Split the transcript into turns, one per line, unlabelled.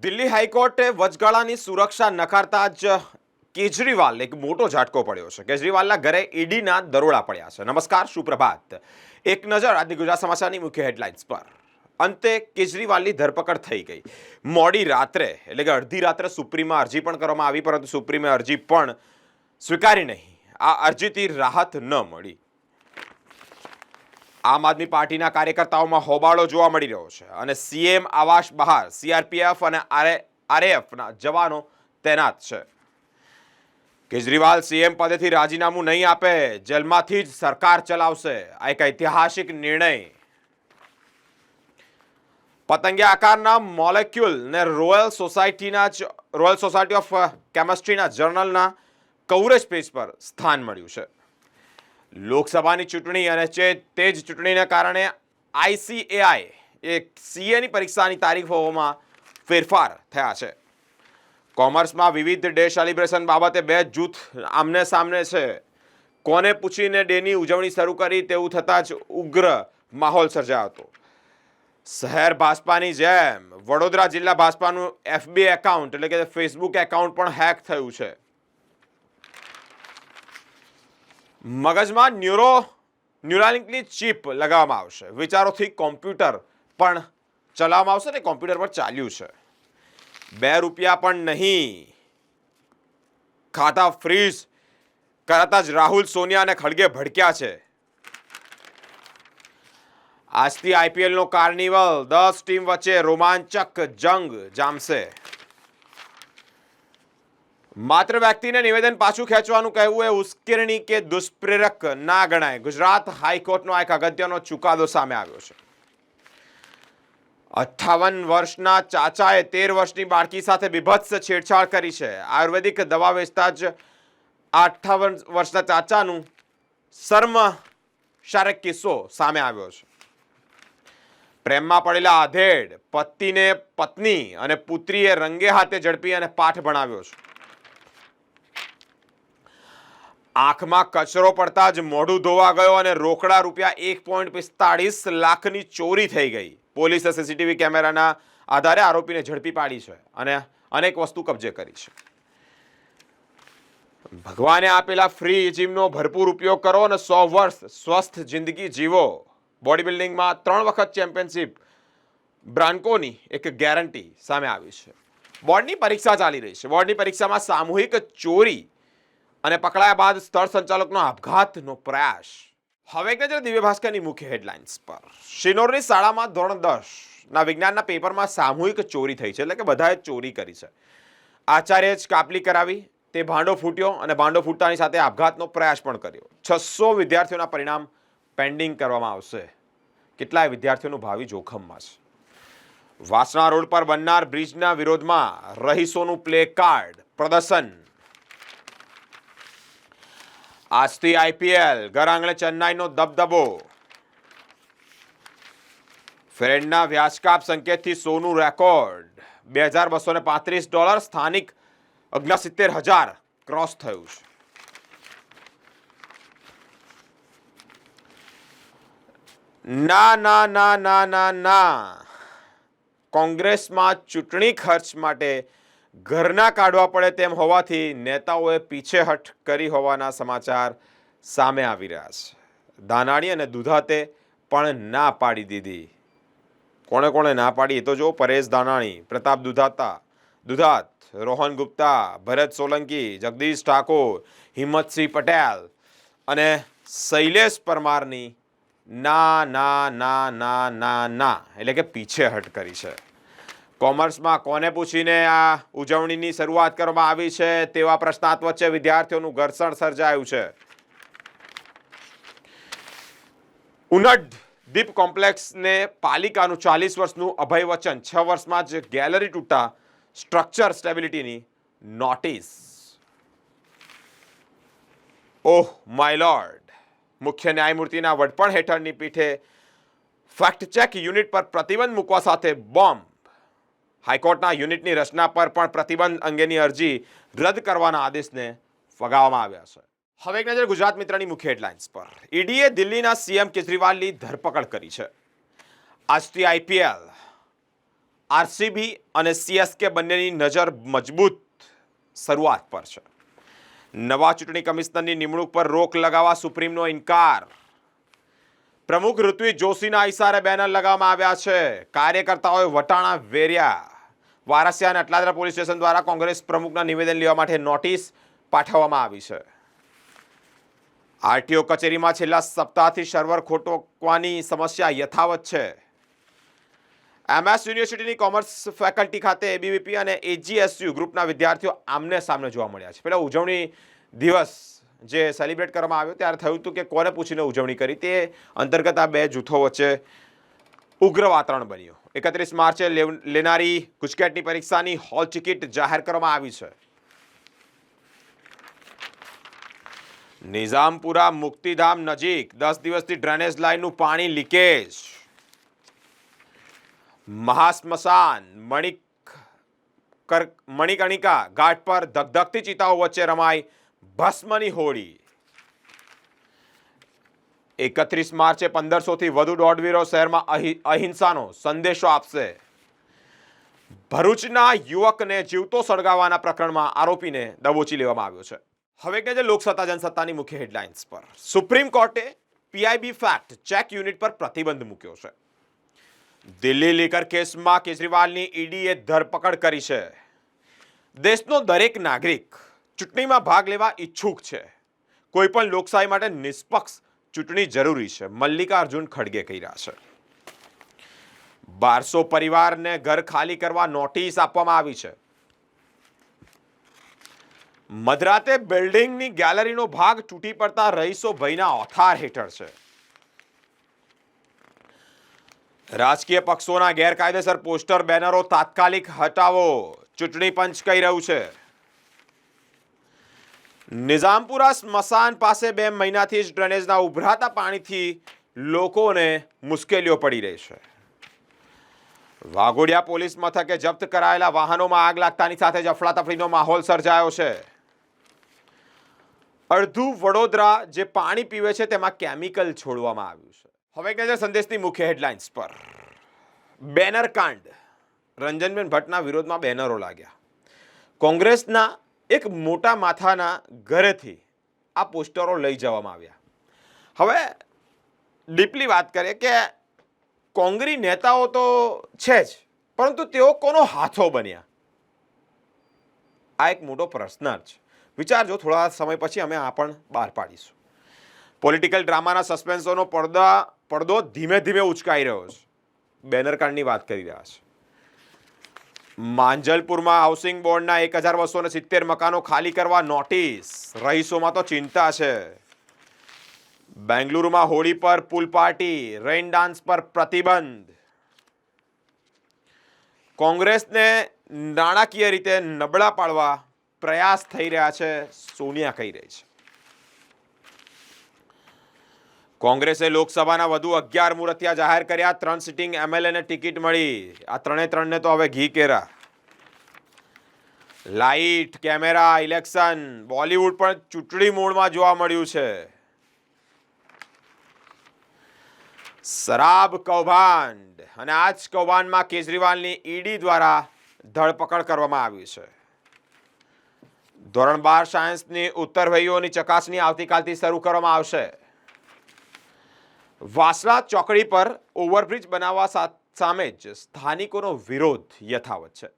દિલ્હી હાઈકોર્ટે વચગાળાની સુરક્ષા નકારતા જ કેજરીવાલ એક મોટો ઝાટકો પડ્યો છે. કેજરીવાલના ઘરે ઈડીના દરોડા પડ્યા છે. નમસ્કાર, સુપ્રભાત. એક નજર આજની ગુજરાત સમાચારની મુખ્ય હેડલાઇન્સ પર. અંતે કેજરીવાલની ધરપકડ થઈ ગઈ. મોડી રાત્રે એટલે કે અડધી રાત્રે સુપ્રીમમાં અરજી પણ કરવામાં આવી, પરંતુ સુપ્રીમે અરજી પણ સ્વીકારી નહીં. આ અરજીથી રાહત ન મળી. આમ આદમી પાર્ટીના કાર્યકર્તાઓમાં હોબાળો જોવા મળી રહ્યો છે અને સીએમ આવાસ બહાર સીઆરપીએફ અને આરએએફના જવાનો તૈનાત છે. કેજરીવાલ સીએમ પદેથી રાજીનામું નહીં આપે, જેલમાંથી જ સરકાર ચલાવશે. આ એક ઐતિહાસિક નિર્ણય. પતંગિયા આકારના મોલેક્યુલ ને રોયલ સોસાયટી ઓફ કેમિસ્ટ્રીના જર્નલના કવરેજ પેજ પર સ્થાન મળ્યું છે. લોકસભાની ચૂંટણી અને તે જ ચૂંટણીને કારણે આઈસીએઆઈ સીએની પરીક્ષાની તારીખોમાં ફેરફાર થયા છે. કોમર્સમાં વિવિધ ડે સેલિબ્રેશન બાબતે બે જૂથ આમને સામને છે. કોને પૂછીને ડેની ઉજવણી શરૂ કરી તેવું થતાં જ ઉગ્ર માહોલ સર્જાયો હતો. શહેર ભાજપાની જેમ વડોદરા જિલ્લા ભાજપાનું એફબી એકાઉન્ટ એટલે કે ફેસબુક એકાઉન્ટ પણ હેક થયું છે. મગજમાં ન્યુરાલિંકની ચિપ લગાવવામાં આવશે. વિચારોથી કોમ્પ્યુટર પણ ચલાવવામાં આવશે ને કોમ્પ્યુટર પર ચાલ્યું છે. ₹2 પણ નહીં. ખાતા ફ્રીઝ કરાતા જ રાહુલ, સોનિયા અને ખડગે ભડક્યા છે. આજથી આઈપીએલનો કાર્નિવલ, 10 ટીમ વચ્ચે રોમાંચક જંગ જામશે. માત્ર વ્યક્તિને નિવેદન પાછું ખેંચવાનું કહેવું એ ઉશ્કેરણી કે દુષ્પ્રેરક ના ગણાય. ગુજરાત હાઈકોર્ટનો એક અગત્યનો ચુકાદો સામે આવ્યો છે. 58 વર્ષના ચાચાએ 13 વર્ષની બાળકી સાથે બીભત્સ છેડછાડ કરી છે. આયુર્વેદિક દવા વેચતા જ 58 વર્ષના ચાચાનું શર્મસારક કિસ્સો સામે આવ્યો છે. પ્રેમમાં પડેલા આધેડ પતિને પત્ની અને પુત્રીએ રંગે હાથે ઝડપી અને પાઠ ભણાવ્યો છે. આંખમાં કચરો પડતા જ મોઢું ધોવા ગયો અને રોકડા ₹1.45 લાખની ચોરી થઈ ગઈ. પોલીસે સીસીટીવી કેમેરાના આધારે આરોપીને ઝડપી પાડી છે અને અનેક વસ્તુ કબજે કરી છે. ભગવાને આપેલા ફ્રી જીમનો ભરપૂર ઉપયોગ કરો અને 100 વર્ષ સ્વસ્થ જિંદગી જીવો. બોડી બિલ્ડિંગમાં 3 વખત ચેમ્પિયનશિપ બ્રાન્કોની એક ગેરંટી સામે આવી છે. બોર્ડની પરીક્ષા ચાલી રહી છે. બોર્ડની પરીક્ષામાં સામૂહિક ચોરી અને પકડાયા બાદ સ્થળ સંચાલકનો આપઘાતનો પ્રયાસ. હવે એક નજર દિવ્ય ભાસ્કરની મુખ્ય હેડલાઇન્સ પર. શિનોરની શાળામાં ધોરણ 10 ના વિજ્ઞાનના પેપરમાં સામૂહિક ચોરી થઈ છે, એટલે કે બધાએ ચોરી કરી છે. આચાર્યએ જ કાપલી કરાવી, તે ભાંડો ફૂટ્યો અને ભાંડો ફૂટતાની સાથે આપઘાતનો પ્રયાસ પણ કર્યો. 600 વિદ્યાર્થીઓના પરિણામ પેન્ડિંગ કરવામાં આવશે. કેટલાય વિદ્યાર્થીઓનું ભાવિ જોખમમાં છે. વાસણા રોડ પર બનનાર બ્રિજના વિરોધમાં રહીશોનું પ્લે કાર્ડ પ્રદર્શન. આજથી આઈપીએલ, ઘર આંગણે ચેન્નાઈનો દબદબો. ફેરેડના વ્યાજકાપ સંકેતથી સોનું રેકોર્ડ. $2235, સ્થાનિક 69,000 ક્રોસ થયું છે. ના. કોંગ્રેસમાં ચૂંટણી ખર્ચ માટે ઘરના કાઢવા પડે તેમ હોવાથી નેતાઓએ પીછેહઠ કરી હોવાના સમાચાર સામે આવી રહ્યા છે. ધાનાણી અને દુધાતે પણ ના પાડી દીધી. કોણે ના પાડી એ તો જો. પરેશ ધાનાણી, પ્રતાપ દુધાત, રોહન ગુપ્તા, ભરત સોલંકી, જગદીશ ઠાકોર, હિંમતસિંહ પટેલ અને શૈલેષ પરમારની ના એટલે કે પીછેહઠ કરી છે. કોમર્સમાં કોને પૂછીને આ ઉજવણીની શરૂઆત કરવામાં આવી છે તેવા પ્રશ્નાર્થ વચ્ચે વિદ્યાર્થીઓનું ઘર્ષણ સર્જાયું છે. ઉનડ દીપ કોમ્પ્લેક્સને પાલિકાનું 40 વર્ષનું અભય વચન. 6 વર્ષમાં જ ગેલેરી તૂટતા સ્ટ્રક્ચર સ્ટેબિલિટીની નોટિસ. Oh my lord. મુખ્ય ન્યાયમૂર્તિના વડપણ હેઠળની પીઠે ફેક્ટ ચેક યુનિટ પર પ્રતિબંધ મૂકવા સાથે બોમ્બ. હાઈકોર્ટના યુનિટની રચના પર પણ પ્રતિબંધ અંગેની અરજી રદ કરવાના આદેશને ફગાવવામાં આવ્યા છે. હવે એક નજર ગુજરાત મિત્રની મુખ્ય હેડલાઇન્સ પર. ઈડીએ દિલ્હીના સીએમ કેજરીવાલની ધરપકડ કરી છે. આજથી આઈપીએલ, આરસીબી અને સીએસકે બંનેની નજર મજબૂત શરૂઆત પર છે. નવા ચૂંટણી કમિશનરની નિમણૂક પર રોક લગાવવા સુપ્રીમનો ઇનકાર. પ્રમુખ ઋત્વિજ જોશીના ઇશારે બેનર લગાવવામાં આવ્યા છે. કાર્યકર્તાઓએ વટાણા વેર્યા. વારસિયા અને અટલાદરા પોલીસ સ્ટેશન દ્વારા કોંગ્રેસ પ્રમુખના નિવેદન લેવા માટે નોટિસ પાઠવવામાં આવી છે. આરટીઓ કચેરીમાં છેલ્લા સપ્તાહથી સર્વર ખોટવાની સમસ્યા યથાવત છે. એમએસ યુનિવર્સિટીની કોમર્સ ફેકલ્ટી ખાતે એબીવીપી અને એજીએસયુ ગ્રુપના વિદ્યાર્થીઓ આમને સામને જોવા મળ્યા છે. પહેલા ઉજવણી દિવસ જે સેલિબ્રેટ કરવામાં આવ્યો ત્યારે થયું હતું કે કોને પૂછીને ઉજવણી કરી, તે અંતર્ગત આ બે જૂથો વચ્ચે ઉગ્ર વાતાવરણ બન્યું. 31 માર્ચે લેનારી ગુજકેટની પરીક્ષાની હોલ ટિકિટ જાહેર કરવામાં આવી છે. નિઝામપુરા મુક્તિધામ નજીક 10 દિવસથી ડ્રેનેજ લાઇનનું પાણી લીકેજ. મહાસ્મશાન મણિકર્ણિકા ઘાટ પર ધગધગતી ચિતાઓ વચ્ચે રમાઈ ભસ્મની હોળી. 31 માર્ચે 1500થી વધુ દોડવીરો શહેરમાં અહિંસાનો સંદેશો આપશે. ભરૂચના યુવકને જીવતો સળગાવવાના પ્રકરણમાં આરોપીને દબોચી લેવામાં આવ્યો છે. હવે કે જે લોકસત્તા જનસત્તાની મુખ્ય હેડલાઇન્સ પર. સુપ્રીમ કોર્ટે પીઆઈબી ફેક્ટ ચેક યુનિટ પર પ્રતિબંધ મૂક્યો છે. દિલ્હી લીકર કેસમાં કેજરીવાલની ઈડીએ ધરપકડ કરી છે. દેશનો દરેક નાગરિક ચૂંટણીમાં ભાગ લેવા ઈચ્છુક છે. કોઈ પણ લોકશાહી માટે નિષ્પક્ષ ચૂંટણી જરૂરી છે. મલ્લિકાર્જુન ખડગે કહી રહ્યા છે. 1200 પરિવારને ઘર ખાલી કરવા નોટિસ આપવામાં આવી છે. મધરાતે બિલ્ડિંગની ગેલેરીનો ભાગ તૂટી પડતા રહીશો ભયના ઓથાર હેઠળ છે. રાજકીય પક્ષોના ગેરકાયદેસર પોસ્ટર બેનરો તાત્કાલિક હટાવો, ચૂંટણી પંચ કહી રહ્યું છે. નિઝામપુરા સ્મશાન પાસે 2 મહિનાથી જ ડ્રેનેજના ઉભરાતા પાણીથી લોકોને મુશ્કેલીઓ પડી રહી છે. વાઘોડિયા પોલીસ મથકે જપ્ત કરાયેલા વાહનોમાં આગ લાગતાની સાથે જ અફડાતફડીનો માહોલ સર્જાયો છે. અડધું વડોદરા જે પાણી પીવે છે તેમાં કેમિકલ છોડવામાં આવ્યું છે. હવે કે છે સંદેશની મુખ્ય હેડલાઇન્સ પર. બેનર કાંડ. રંજનબેન ભટ્ટના વિરોધમાં બેનરો લાગ્યા. કોંગ્રેસના એક મોટા માથાના ઘરેથી આ પોસ્ટરો લઈ જવામાં આવ્યા. હવે ડીપલી વાત કરીએ કે કોંગ્રેસી નેતાઓ તો છે જ, પરંતુ તેઓ કોનો હાથો બન્યા? આ એક મોટો પ્રશ્ન છે. વિચારજો, થોડા સમય પછી અમે આ પણ બહાર પાડીશું. પોલિટિકલ ડ્રામાના સસ્પેન્સોનો પડદો ધીમે ધીમે ઉચકાઈ રહ્યો છે. બેનરકાંડની વાત કરી રહ્યા છે. માંજલપુરમાં હાઉસિંગ બોર્ડના 1270 મકાનો ખાલી કરવા નોટિસ. રહીશોમાં તો ચિંતા છે. બેંગલુરુમાં હોળી પર પૂલ પાર્ટી, રેઇન ડાન્સ પર પ્રતિબંધ. કોંગ્રેસને નાણાકીય રીતે નબળા પાડવા પ્રયાસ થઈ રહ્યા છે, સોનિયા કહી રહી છે. કોંગ્રેસે લોકસભાના વધુ 11 મુરતિયા જાહેર કર્યા. 3 સિટિંગ એમએલએને ટિકિટ મળી. આ ત્રણે તો હવે ઘી કેરા. લાઇટ, કેમેરા, ઇલેક્શન, બોલિવૂડ પણ ચૂંટણી મોડમાં જોવા મળ્યું છે. શરાબ કૌભાંડ અને આ જ કૌભાંડમાં કેજરીવાલની ઈડી દ્વારા ધરપકડ કરવામાં આવી છે. ધોરણ 12 સાયન્સની ઉત્તરવહીઓની ચકાસણી આવતીકાલથી શરૂ કરવામાં આવશે. વાસણા ચોકડી પર ઓવરબ્રિજ બનાવવા સામે જ સ્થાનિકોનો વિરોધ યથાવત છે.